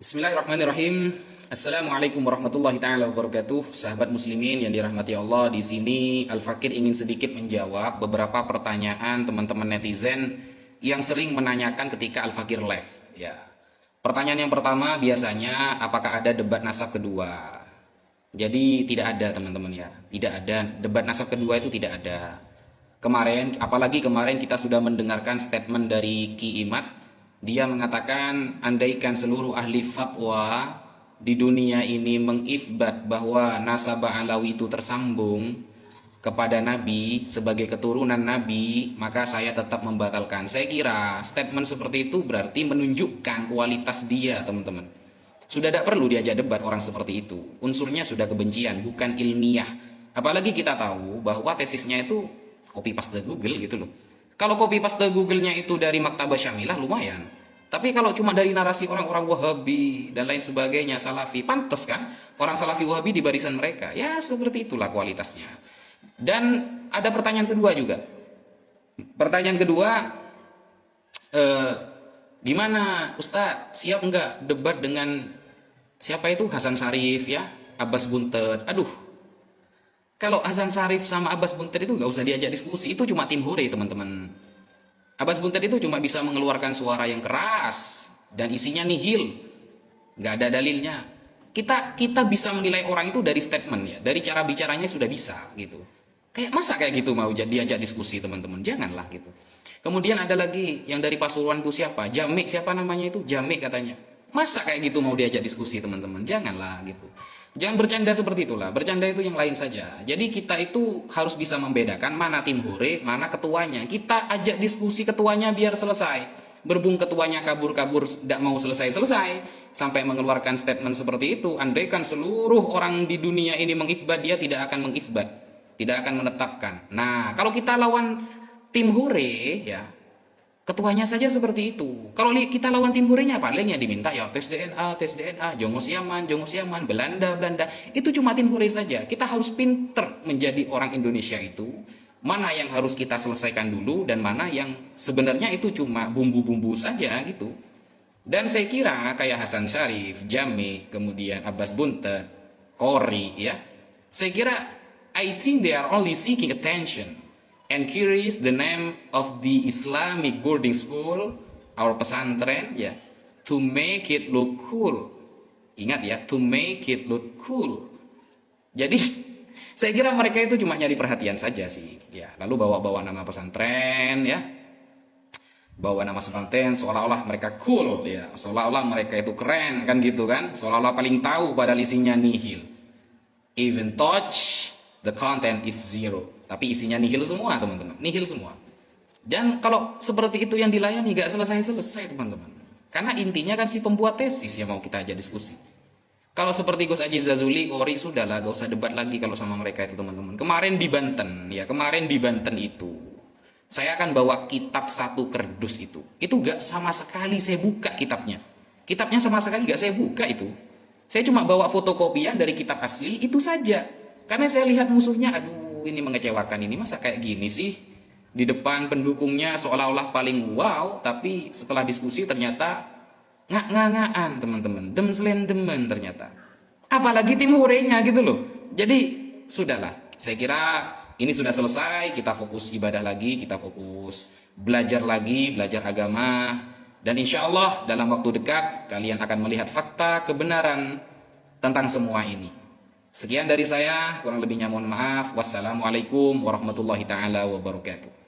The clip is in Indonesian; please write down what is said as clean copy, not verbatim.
Bismillahirrahmanirrahim. Assalamualaikum warahmatullahi taala wabarakatuh. Sahabat muslimin yang dirahmati Allah, di sini Al-Fakir ingin sedikit menjawab beberapa pertanyaan teman-teman netizen yang sering menanyakan ketika Al-Fakir live. Ya. Pertanyaan yang pertama biasanya, apakah ada debat nasab kedua? Jadi tidak ada, teman-teman ya. Tidak ada debat nasab kedua, itu tidak ada. Apalagi kemarin kita sudah mendengarkan statement dari Ki Imad. Dia mengatakan, andaikan seluruh ahli fatwa di dunia ini mengifbat bahwa nasabah Alawi itu tersambung kepada Nabi sebagai keturunan Nabi, maka saya tetap membatalkan. Saya kira statement seperti itu berarti menunjukkan kualitas dia, teman-teman. Sudah tidak perlu diajak debat orang seperti itu. Unsurnya sudah kebencian, bukan ilmiah. Apalagi kita tahu bahwa tesisnya itu copy paste Google gitu loh. Kalau copy paste Google-nya itu dari Maktabah Syamilah lumayan. Tapi kalau cuma dari narasi orang-orang Wahabi dan lain sebagainya, Salafi, pantas kan? Orang Salafi Wahabi di barisan mereka. Ya seperti itulah kualitasnya. Dan ada pertanyaan kedua juga. Pertanyaan kedua, gimana Ustadz, siap enggak debat dengan siapa itu? Hasan Syarif ya, Abbas Buntet. Aduh, kalau Hasan Syarif sama Abbas Buntet itu nggak usah diajak diskusi, itu cuma tim hore, teman-teman. Abbas Buntet itu cuma bisa mengeluarkan suara yang keras dan isinya nihil, nggak ada dalilnya. Kita bisa menilai orang itu dari statement ya, dari cara bicaranya sudah bisa gitu. Masa kayak gitu mau diajak diskusi, teman-teman? Janganlah gitu. Kemudian ada lagi yang dari Pasuruan itu siapa? Jamik, siapa namanya itu? Jamik katanya. Masa kayak gitu mau diajak diskusi, teman-teman? Janganlah gitu. Jangan bercanda seperti itulah. Bercanda itu yang lain saja. Jadi kita itu harus bisa membedakan mana tim hore, mana ketuanya. Kita ajak diskusi ketuanya biar selesai. Berbung ketuanya kabur-kabur, tidak mau selesai-selesai, sampai mengeluarkan statement seperti itu. Andaikan seluruh orang di dunia ini mengifbat, dia tidak akan mengifbat, tidak akan menetapkan. Nah, kalau kita lawan tim hore, ya ketuanya saja seperti itu. Kalau kita lawan tim hurenya, paling yang diminta ya tes DNA, Jongos Yaman, Belanda. Itu cuma tim hure saja. Kita harus pinter menjadi orang Indonesia itu. Mana yang harus kita selesaikan dulu dan mana yang sebenarnya itu cuma bumbu-bumbu saja gitu. Dan saya kira kayak Hasan Syarif, Jami, kemudian Abbas Buntet, Kori ya. Saya kira I think they are only seeking attention and carries the name of the Islamic boarding school, our pesantren, ya, to make it look cool. Ingat ya, to make it look cool. Jadi, saya kira mereka itu cuma nyari perhatian saja sih. Ya, lalu bawa-bawa nama pesantren, ya, bawa nama pesantren, seolah-olah mereka cool, ya, seolah-olah mereka itu keren, kan gitu kan? Seolah-olah paling tahu, padahal isinya nihil. Even touch, the content is zero. Tapi isinya nihil semua, teman-teman. Nihil semua. Dan kalau seperti itu yang dilayani, gak selesai-selesai, teman-teman. Karena intinya kan si pembuat tesis yang mau kita ajak diskusi. Kalau seperti Gus Aziz Zazuli, Kori, sudahlah, gak usah debat lagi kalau sama mereka itu, teman-teman. Kemarin di Banten itu, saya akan bawa kitab satu kerdus itu. Itu gak sama sekali saya buka kitabnya. Kitabnya sama sekali gak saya buka itu. Saya cuma bawa fotokopian dari kitab asli, itu saja. Karena saya lihat musuhnya, aduh, ini mengecewakan, ini masa kayak gini sih, di depan pendukungnya seolah-olah paling wow, tapi setelah diskusi ternyata ngak-ngak-ngakan, teman-teman, demselen-demen ternyata, apalagi tim hurenya gitu loh. Jadi sudahlah, saya kira ini sudah selesai. Kita fokus ibadah lagi, kita fokus belajar lagi, belajar agama, dan insya Allah dalam waktu dekat kalian akan melihat fakta kebenaran tentang semua ini. Sekian dari saya, kurang lebihnya mohon maaf. Wassalamualaikum warahmatullahi taala wabarakatuh.